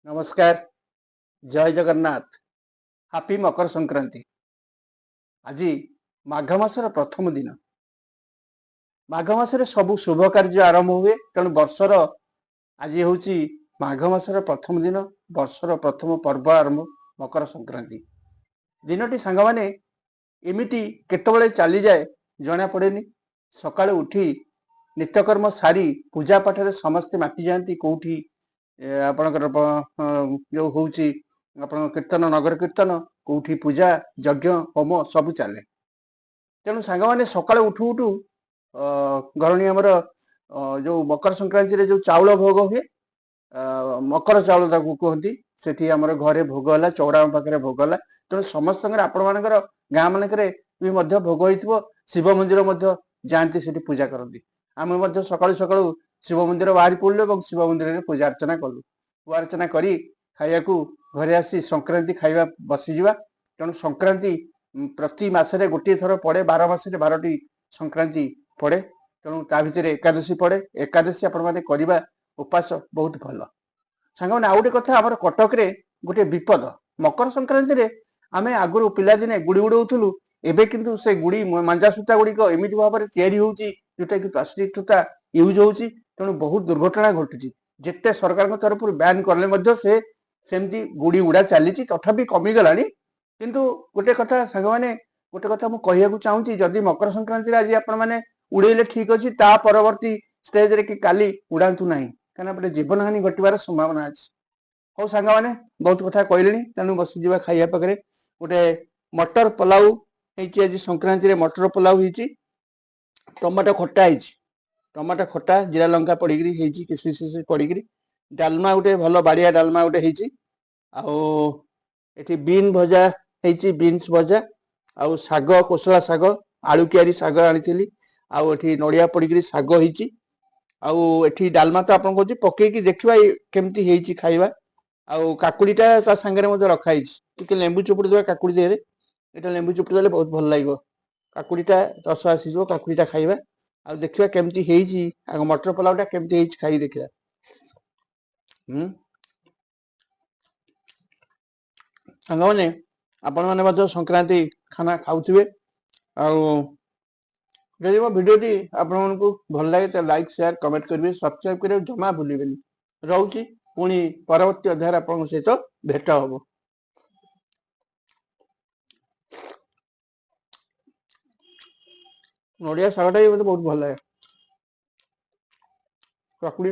नमस्कार। जय जगन्नाथ। हापी मकर संक्रांति। आज माघ मासर प्रथम दिन। माघ मासरे सबु शुभ कार्य आरंभ हुए तेणु वर्षर आज हूँ माघ मासर प्रथम दिन, वर्षर प्रथम पर्व आरंभ मकर संक्रांति। दिनटी सांग माने एमिति केतबेले चली जाए जना पड़ेनी। सकाळु उठी नित्यकर्म सारी पूजा पाठ समस्ते माति जाती कौटी आपणकर जो हूँ आप कीर्तन नगर कीर्तन कौटी पूजा यज्ञ होम सब चले। तेणु सांग माने सकाळु उठू उठू गरणी आमर जो मकर संक्रांति जो चाउल भोग हुए मकर चाउल ताकू कहती सेठी आमर घरे भोग है चौरा पाखे भोग है। तेणु समस्त आपण मानकर गाँ मानक भी भोग हो शिव मंदिर जाती से पूजा करती। आम सकाळु सकाळु शिव मंदिर बाहरी पड़ू और शिव मंदिर में पूजा अर्चना कलु। पूजा अर्चना करी खाया घरे आसी संक्रांति खाଇବା बसीजा। तेणु संक्रांति प्रति मसरे गोटे थर पड़े 12 मास 12टी संक्रांति पड़े। तेणु ता भर एकादशी पड़े। एकादशी आपण मैंने करवा उपास बहुत भल। सांग मैंने आउ गए कथा आम कटक गोटे विपद मकर संक्रांति आम आगुरी पिलादिने गुड़ी उड़ाऊलु। एबे किंतु से गुड़ी मांजा सूता गुड़िक एमती भाव में तैयारी होउची जोटा कि प्लास्टिक सूता यूज होउची। तेणु बहुत दुर्घटना घटुची। जिते सरकार तरफ बैन कले से सेमती गुड़ी उड़ा चली तथापि कमिगला। किंतु गोटे कथा सांग मैंने गोटे कथा मुझे कहूँ चाहूँगी जदि मकर संक्रांति आज आपने उड़ेले ठीक अच्छी परवर्ती स्टेज रे कि काली उड़ातु ना कहीं जीवन हानि घटवार संभावना अच्छी। हौ सांग मैंने बहुत कथा कहले तेणु बसीजा खाइबा पाखे गोटे मटर पोलाऊ आज संक्रांति मटर पोलाऊ हो टमाटो खटा है टमाटो खटा जीरा लंका पड़ी किसमिश पड़ी डालमा गोटे भल बाड़िया डालमा गोटे आठी बीन भजा है बीन्स भजा आउ शाग कोसला शाग आलू कियारी शाग आनी आठी नड़िया पड़ी शाग होठी डालमा तो आपन कहूँ पकईकी देखा केमती खाइबा। आउ काकुड़ीटा सांगे रखाई लेंबू चुपुड़ी देवा काकुड़ी देहरे यहाँ लेंबू चुपुड़ी देले बहुत भल लगे। काकुड़ीटा रस आसीज काकुड़ीटा खाइबा आ देखा केमती मटर पोलाउटा केमती खाई देखा। सांग मैंने आपण मैंने संक्रांति खाना खाऊे जदि मो भिडियोटी आपको भल लगे तो लाइक शेयर कमेंट करेंगे सब्सक्राइब करेंगे जमा भूलें। रोची पुणी परवर्ती अध्याय आपन सहित भेट हम। नड़िया शागटा भी मतलब बहुत भल लगे काकुड़ी।